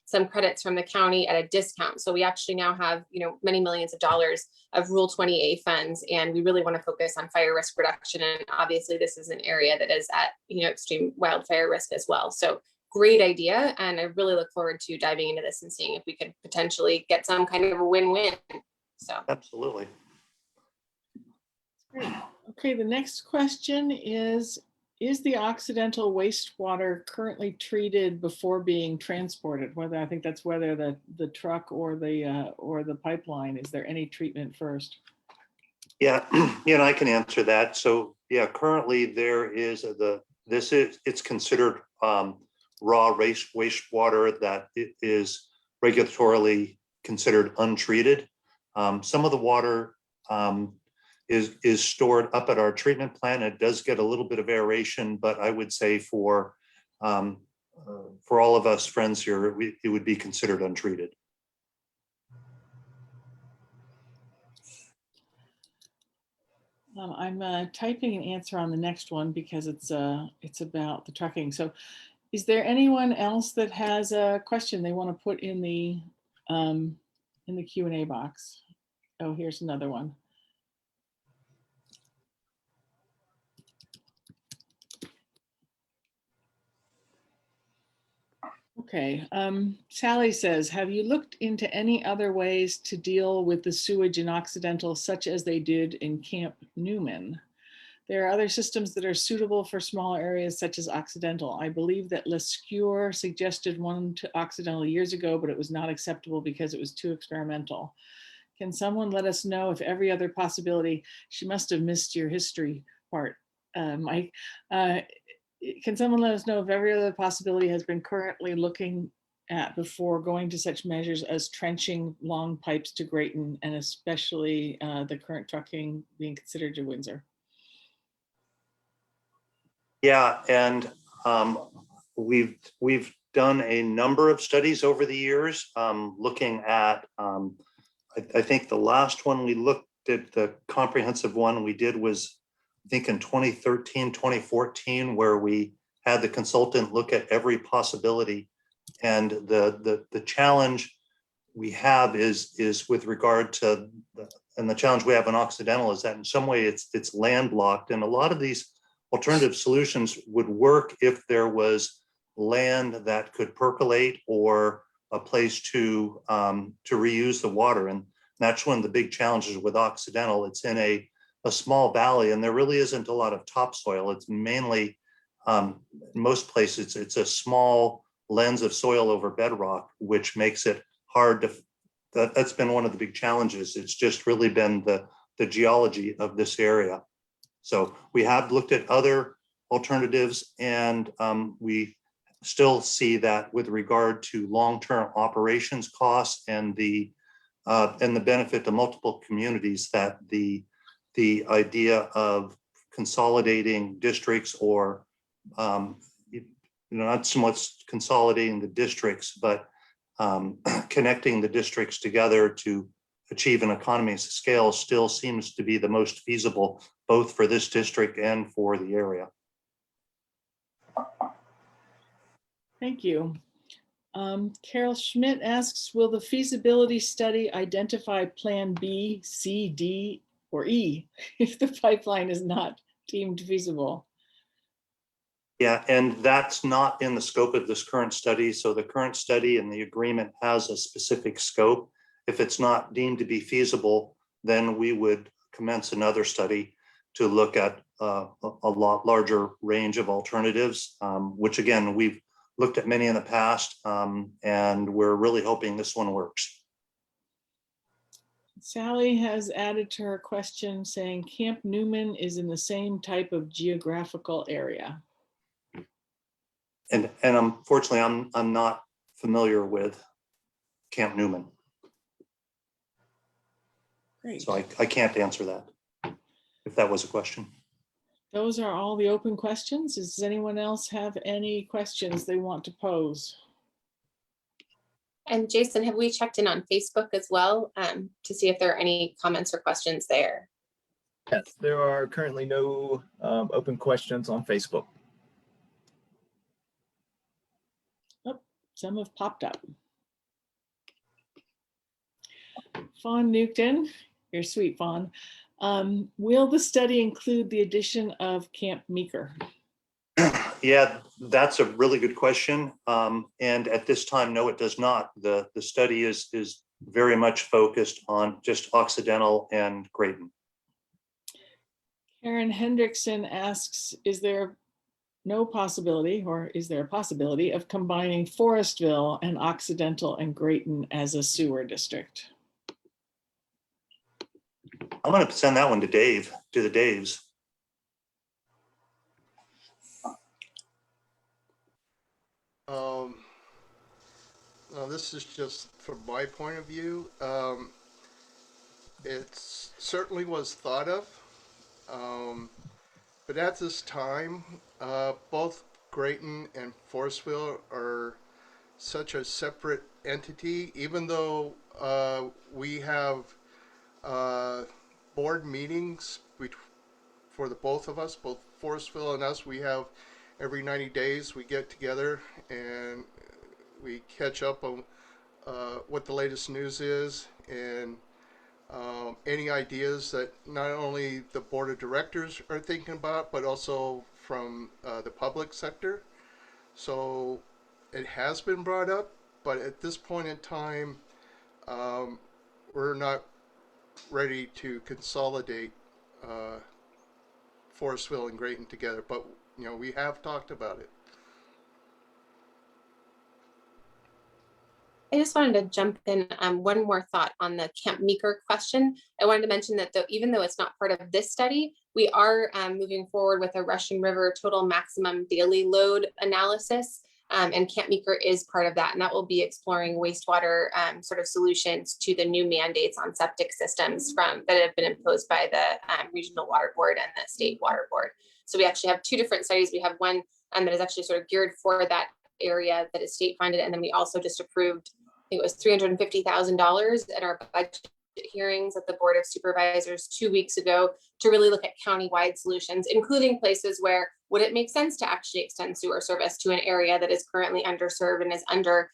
some credits from the county at a discount. So we actually now have, many millions of dollars of Rule 20A funds, and we really want to focus on fire risk reduction. And obviously this is an area that is at, extreme wildfire risk as well. So great idea. And I really look forward to diving into this and seeing if we could potentially get some kind of a win-win. So Absolutely. Great. Okay, the next question is, is the Occidental wastewater currently treated before being transported? Whether, I think that's whether the truck or the pipeline, is there any treatment first? Yeah, I can answer that. So yeah, currently there is it's considered raw wastewater that it is regulatorily considered untreated. Some of the water is stored up at our treatment plant. It does get a little bit of aeration, but I would say for all of us friends here, it would be considered untreated. I'm typing an answer on the next one because it's about the trucking. So is there anyone else that has a question they want to put in the Q&A box? Oh, here's another one. Okay, Sally says, have you looked into any other ways to deal with the sewage in Occidental, such as they did in Camp Newman? There are other systems that are suitable for smaller areas such as Occidental. I believe that Lescure suggested one to Occidental years ago, but it was not acceptable because it was too experimental. Can someone let us know if every other possibility, she must have missed your history part, Mike. Can someone let us know if every other possibility has been currently looking at before going to such measures as trenching long pipes to Greyton, and especially the current trucking being considered to Windsor? Yeah, and we've done a number of studies over the years looking at, I think the last one we looked at, the comprehensive one we did was, I think in 2013, 2014, where we had the consultant look at every possibility. And the challenge we have is with regard to, and the challenge we have in Occidental is that in some way it's landlocked. And a lot of these alternative solutions would work if there was land that could percolate or a place to reuse the water. And that's one of the big challenges with Occidental. It's in a small valley and there really isn't a lot of topsoil. It's mainly, in most places, it's a small lens of soil over bedrock, which makes it hard to, that's been one of the big challenges. It's just really been the geology of this area. So we have looked at other alternatives and we still see that with regard to long-term operations costs and the benefit to multiple communities, that the idea of consolidating districts or not so much consolidating the districts, but connecting the districts together to achieve an economies of scale still seems to be the most feasible, both for this district and for the area. Thank you. Carol Schmidt asks, will the feasibility study identify plan B, C, D, or E if the pipeline is not deemed feasible? Yeah, and that's not in the scope of this current study. So the current study and the agreement has a specific scope. If it's not deemed to be feasible, then we would commence another study to look at a lot larger range of alternatives, which again, we've looked at many in the past, and we're really hoping this one works. Sally has added to her question saying Camp Newman is in the same type of geographical area. And unfortunately, I'm not familiar with Camp Newman. Great. So I can't answer that, if that was a question. Those are all the open questions. Does anyone else have any questions they want to pose? And Jason, have we checked in on Facebook as well to see if there are any comments or questions there? Yes, there are currently no open questions on Facebook. Oh, some have popped up. Fawn Newton, you're sweet, Fawn. Will the study include the addition of Camp Meeker? Yeah, that's a really good question. And at this time, no, it does not. The study is very much focused on just Occidental and Greyton. Karen Hendrickson asks, is there no possibility, or is there a possibility of combining Forestville and Occidental and Greyton as a sewer district? I'm gonna send that one to Dave, to the Daves. Now this is just from my point of view. It certainly was thought of, but at this time, both Greyton and Forestville are such a separate entity, even though we have board meetings for the both of us, both Forestville and us. We have every 90 days we get together and we catch up on what the latest news is and any ideas that not only the board of directors are thinking about, but also from the public sector. So it has been brought up, but at this point in time, we're not ready to consolidate Forestville and Greyton together, but you know, we have talked about it. I just wanted to jump in one more thought on the Camp Meeker question. I wanted to mention that even though it's not part of this study, we are moving forward with a Russian River total maximum daily load analysis. And Camp Meeker is part of that. And that will be exploring wastewater sort of solutions to the new mandates on septic systems that have been imposed by the Regional Water Board and the State Water Board. So we actually have two different studies. We have one that is actually sort of geared for that area that is state funded. And then we also just approved, I think it was $350,000 at our budget hearings at the Board of Supervisors 2 weeks ago to really look at countywide solutions, including places where would it make sense to actually extend sewer service to an area that is currently underserved and is under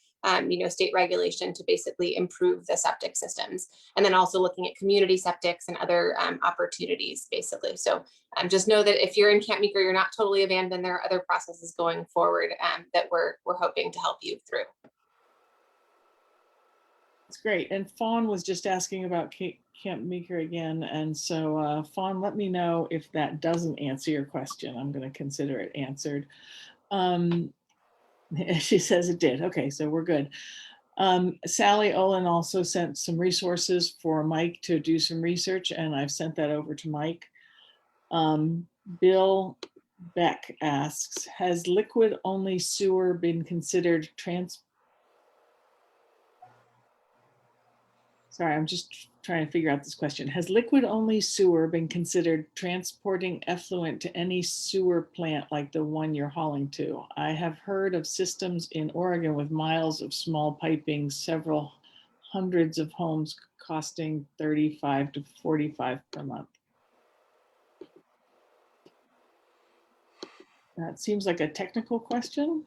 state regulation to basically improve the septic systems. And then also looking at community septics and other opportunities basically. So just know that if you're in Camp Meeker, you're not totally abandoned. There are other processes going forward that we're hoping to help you through. That's great. And Fawn was just asking about Camp Meeker again. And so Fawn, let me know if that doesn't answer your question. I'm going to consider it answered. She says it did. Okay, so we're good. Sally Olin also sent some resources for Mike to do some research, and I've sent that over to Mike. Bill Beck asks, has liquid only sewer been considered Sorry, I'm just trying to figure out this question. Has liquid only sewer been considered transporting effluent to any sewer plant like the one you're hauling to? I have heard of systems in Oregon with miles of small piping, several hundreds of homes costing $35 to $45 per month. That seems like a technical question.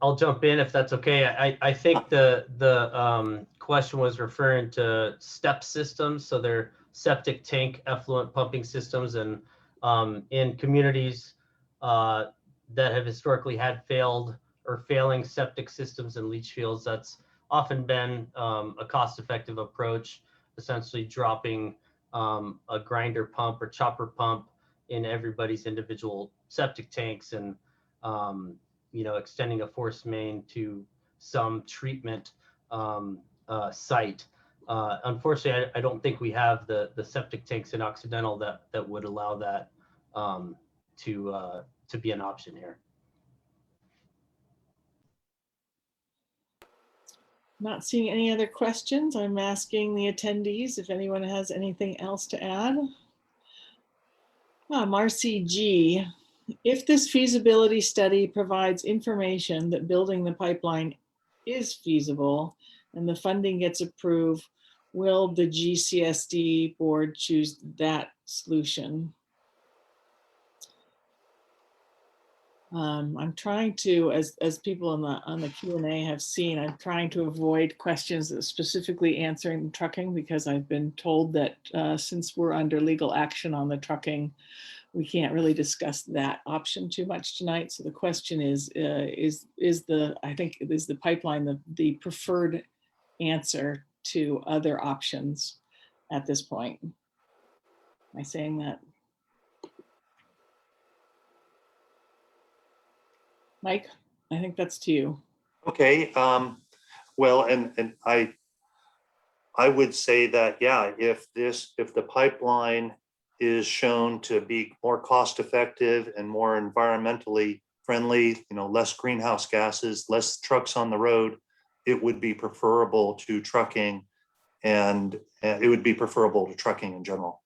I'll jump in if that's okay. I think the question was referring to step systems, so they're septic tank effluent pumping systems, and in communities that have historically had failed or failing septic systems and leach fields, that's often been a cost-effective approach, essentially dropping a grinder pump or chopper pump in everybody's individual septic tanks and extending a force main to some treatment site. Unfortunately, I don't think we have the septic tanks in Occidental that would allow that to be an option here. Not seeing any other questions. I'm asking the attendees if anyone has anything else to add. Marcy G. If this feasibility study provides information that building the pipeline is feasible and the funding gets approved, will the GCSD board choose that solution? I'm trying to, as people on the Q&A have seen, I'm trying to avoid questions that specifically answering trucking, because I've been told that since we're under legal action on the trucking, we can't really discuss that option too much tonight. So the question is the pipeline the preferred answer to other options at this point? Am I saying that? Mike, I think that's to you. Okay, well, and I would say that, yeah, if the pipeline is shown to be more cost effective and more environmentally friendly, less greenhouse gases, less trucks on the road, it would be preferable to trucking, and it would be preferable to trucking in general.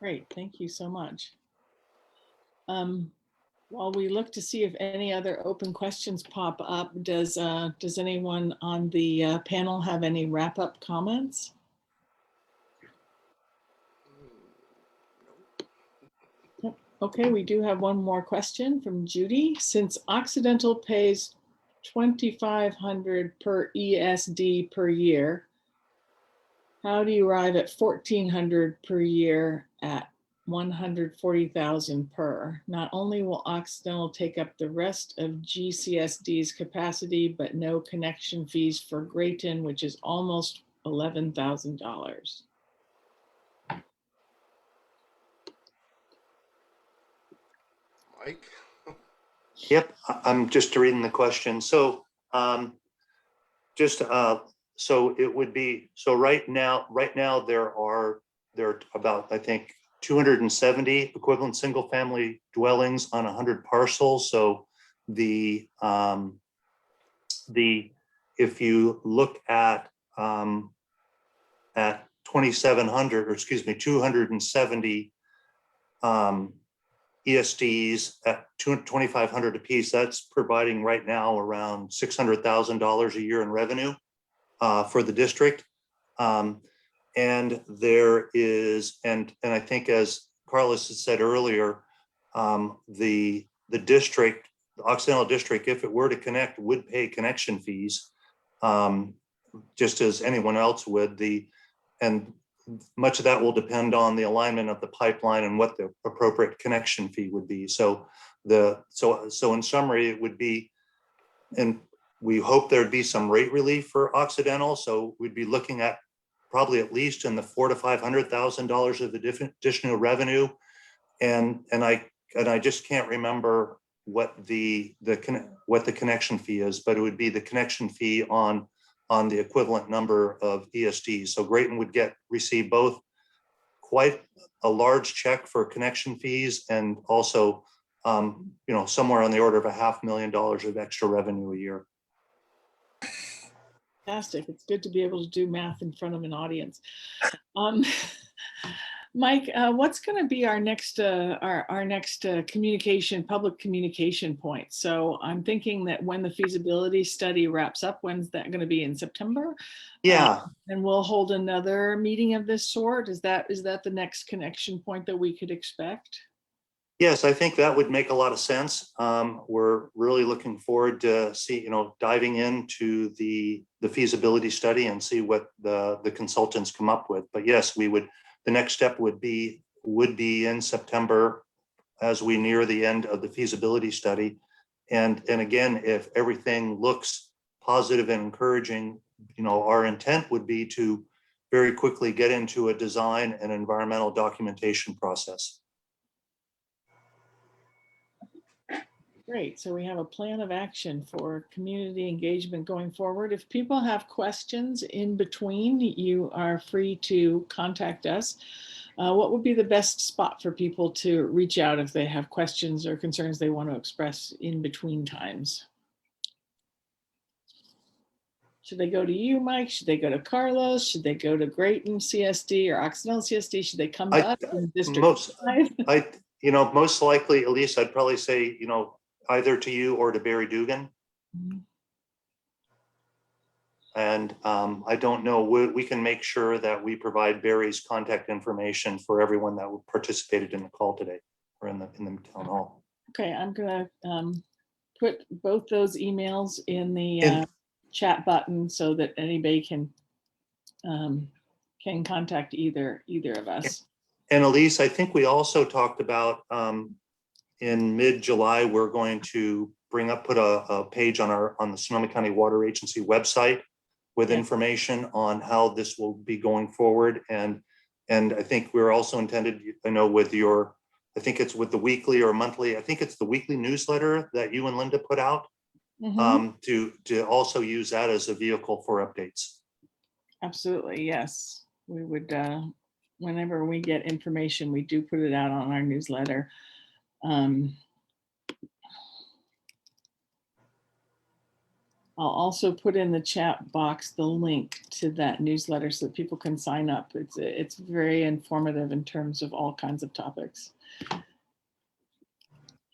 Great, thank you so much. While we look to see if any other open questions pop up, does anyone on the panel have any wrap-up comments? Yep. Okay, we do have one more question from Judy. Since Occidental pays $2,500 per ESD per year, how do you arrive at $1,400 per year at $140,000 per? Not only will Occidental take up the rest of GCSD's capacity, but no connection fees for Greyton, which is almost $11,000. Mike? Yep, I'm just reading the question. So so it would be, so right now there are about, I think, 270 equivalent single family dwellings on 100 parcels. So if you look at 2,700, or excuse me, 270 ESDs at $2,500 a piece, that's providing right now around $600,000 a year in revenue for the district. And there is, and I think, as Carlos had said earlier, the district, the Occidental district, if it were to connect, would pay connection fees, just as anyone else would. And much of that will depend on the alignment of the pipeline and what the appropriate connection fee would be. So in summary, it would be, and we hope there'd be some rate relief for Occidental. So we'd be looking at probably at least in the $400,000 to $500,000 of additional revenue. And I just can't remember what the connection fee is, but it would be the connection fee on the equivalent number of ESDs. So Greyton would receive both quite a large check for connection fees, and also somewhere on the order of $500,000 of extra revenue a year. Fantastic. It's good to be able to do math in front of an audience. Mike, what's going to be our next public communication point? So I'm thinking that when the feasibility study wraps up, when's that going to be, in September? Yeah. And we'll hold another meeting of this sort. Is that the next connection point that we could expect? Yes, I think that would make a lot of sense. We're really looking forward to diving into the feasibility study and see what the consultants come up with. But yes, the next step would be in September, as we near the end of the feasibility study. And again, if everything looks positive and encouraging, our intent would be to very quickly get into a design and environmental documentation process. Great. So we have a plan of action for community engagement going forward. If people have questions in between, you are free to contact us. What would be the best spot for people to reach out if they have questions or concerns they want to express in between times? Should they go to you, Mike? Should they go to Carlos? Should they go to Graton CSD or Occidental CSD? Should they come to us in District 5? Most likely, Elise, I'd probably say, either to you or to Barry Dugan. Mm-hmm. And I don't know, we can make sure that we provide Barry's contact information for everyone that participated in the call today, or in the town hall. Okay, I'm gonna put both those emails in the chat button so that anybody can contact either of us. And Elise, I think we also talked about in mid-July, we're going to put a page on the Sonoma County Water Agency website with information on how this will be going forward. And I think we're also intended, with your I think it's with the weekly or monthly, I think it's the weekly newsletter that you and Linda put out, to also use that as a vehicle for updates. Absolutely, yes. We would, whenever we get information, we do put it out on our newsletter. I'll also put in the chat box the link to that newsletter so that people can sign up. It's very informative in terms of all kinds of topics.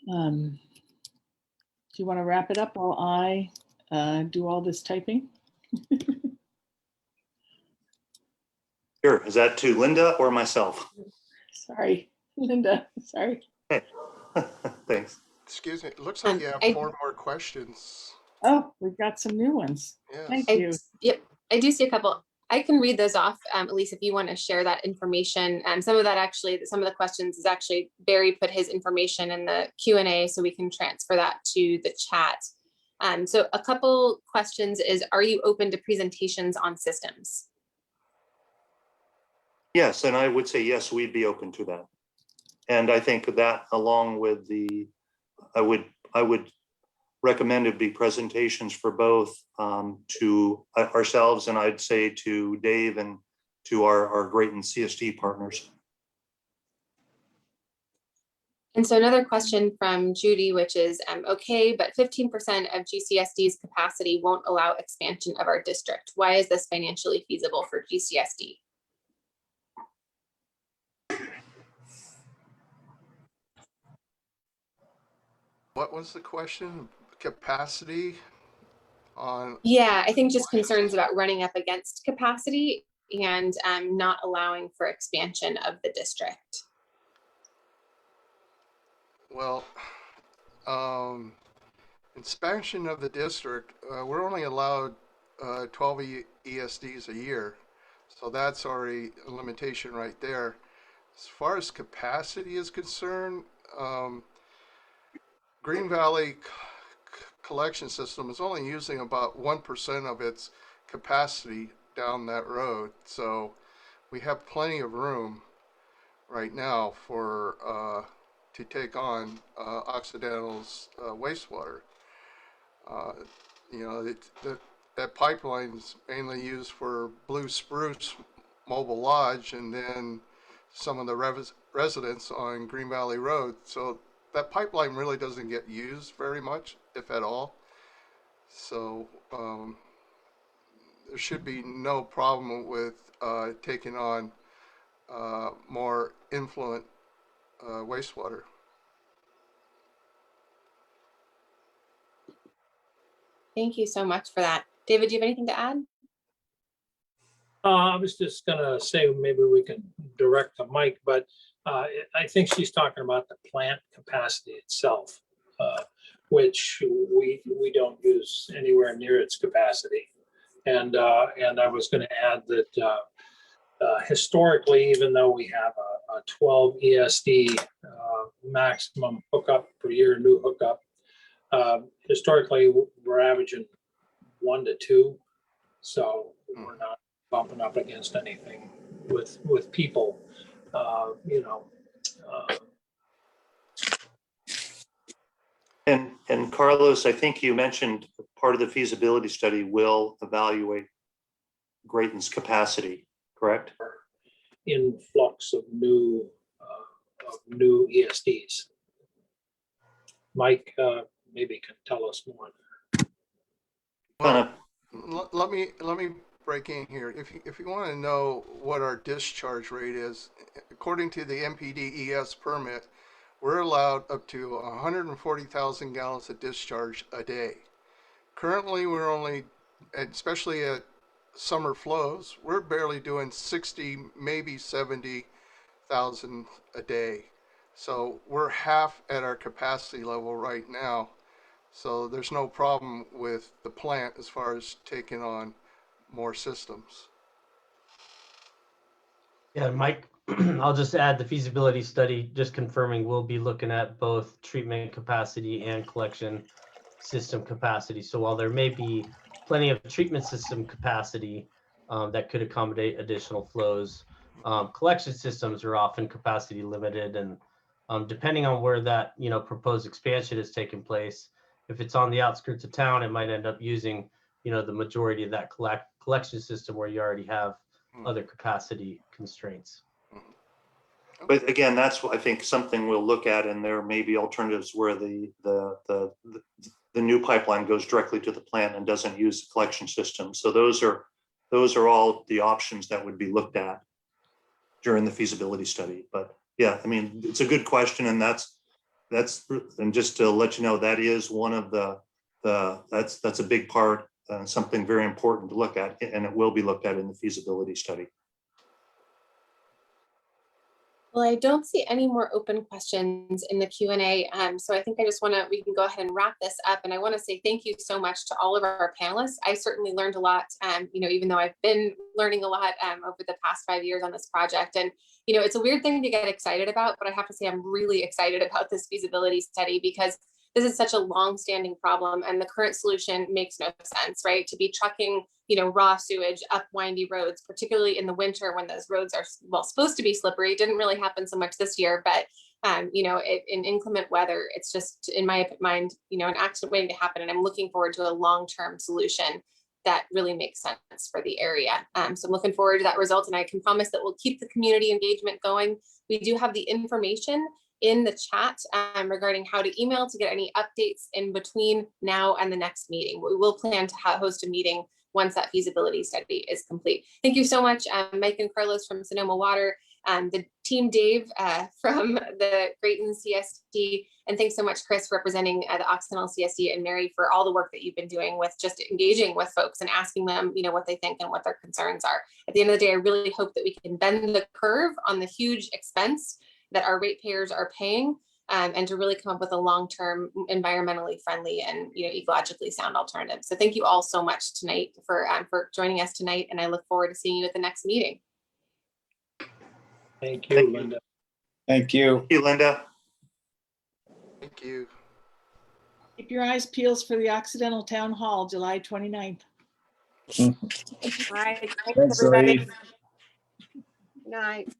Do you want to wrap it up while I do all this typing? Sure. Is that to Linda or myself? Sorry, Linda, sorry. Hey. Thanks. Excuse me, it looks like you have 4 more questions. Oh, we've got some new ones. Yes. Thank you. Yep, I do see a couple. I can read those off, Elise, if you want to share that information. Some of that actually, some of the questions is actually Barry put his information in the Q&A, so we can transfer that to the chat. So a couple questions is, are you open to presentations on systems? Yes, and I would say yes, we'd be open to that. And I think that along with the, I would recommend it be presentations for both to ourselves, and I'd say to Dave and to our Graton CSD partners. And so another question from Judy, which is, okay, but 15% of GCSD's capacity won't allow expansion of our district. Why is this financially feasible for GCSD? What was the question? Capacity on? Yeah, I think just concerns about running up against capacity and not allowing for expansion of the district. Well, expansion of the district, we're only allowed 12 ESDs a year. So that's already a limitation right there. As far as capacity is concerned, Green Valley collection system is only using about 1% of its capacity down that road. So we have plenty of room right now for to take on Occidental's wastewater. You know, that pipeline is mainly used for Blue Spruce Mobile Lodge and then some of the residents on Green Valley Road. So that pipeline really doesn't get used very much, if at all. So there should be no problem with taking on more influent wastewater. Thank you so much for that. David, do you have anything to add? I was just gonna say, maybe we can direct to Mike, but I think she's talking about the plant capacity itself, which we don't use anywhere near its capacity. And I was gonna add that historically, even though we have a 12 ESD maximum hookup per year, new hookup, historically we're averaging 1 to 2. So we're not bumping up against anything with people, you know. And Carlos, I think you mentioned part of the feasibility study will evaluate Graton's capacity, correct? Influx of new ESDs. Mike maybe can tell us more. Kind Well, let me break in here. If you want to know what our discharge rate is, according to the MPDES permit, we're allowed up to 140,000 gallons of discharge a day. Currently, we're only, especially at summer flows, we're barely doing 60, maybe 70,000 a day. So we're half at our capacity level right now. So there's no problem with the plant as far as taking on more systems. Yeah, Mike, I'll just add the feasibility study, just confirming we'll be looking at both treatment capacity and collection system capacity. So while there may be plenty of treatment system capacity that could accommodate additional flows, collection systems are often capacity limited, and Depending on where that, proposed expansion is taking place, if it's on the outskirts of town, it might end up using, the majority of that collection system where you already have other capacity constraints. But again, that's what I think something we'll look at, and there may be alternatives where the new pipeline goes directly to the plant and doesn't use the collection system. So those are all the options that would be looked at during the feasibility study. But yeah, I mean, it's a good question, and and just to let you know, that is one of that's a big part, something very important to look at, and it will be looked at in the feasibility study. Well, I don't see any more open questions in the Q&A. So I think we can go ahead and wrap this up. And I want to say thank you so much to all of our panelists. I certainly learned a lot, even though I've been learning a lot over the past 5 years on this project. And, it's a weird thing to get excited about, but I have to say I'm really excited about this feasibility study because this is such a long-standing problem and the current solution makes no sense, right? To be trucking, raw sewage up windy roads, particularly in the winter when those roads are, supposed to be slippery. It didn't really happen so much this year, but, in inclement weather, it's just, in my mind, an accident waiting to happen. And I'm looking forward to a long-term solution that really makes sense for the area. So I'm looking forward to that result. And I can promise that we'll keep the community engagement going. We do have the information in the chat regarding how to email to get any updates in between now and the next meeting. We will plan to host a meeting once that feasibility study is complete. Thank you so much, Mike and Carlos from Sonoma Water, the team Dave from the Graton CSD, and thanks so much, Chris, representing the Occidental CSD, and Mary for all the work that you've been doing with just engaging with folks and asking them, what they think and what their concerns are. At the end of the day, I really hope that we can bend the curve on the huge expense that our ratepayers are paying, and to really come up with a long-term, environmentally friendly and ecologically sound alternative. So thank you all so much tonight for joining us tonight, and I look forward to seeing you at the next meeting. Thank you, Linda. Thank you. Thank you, Linda. Thank you. Keep your eyes peeled for the Occidental Town Hall, July 29th. All right. Thanks, Thanks, everybody. Lee. Good night.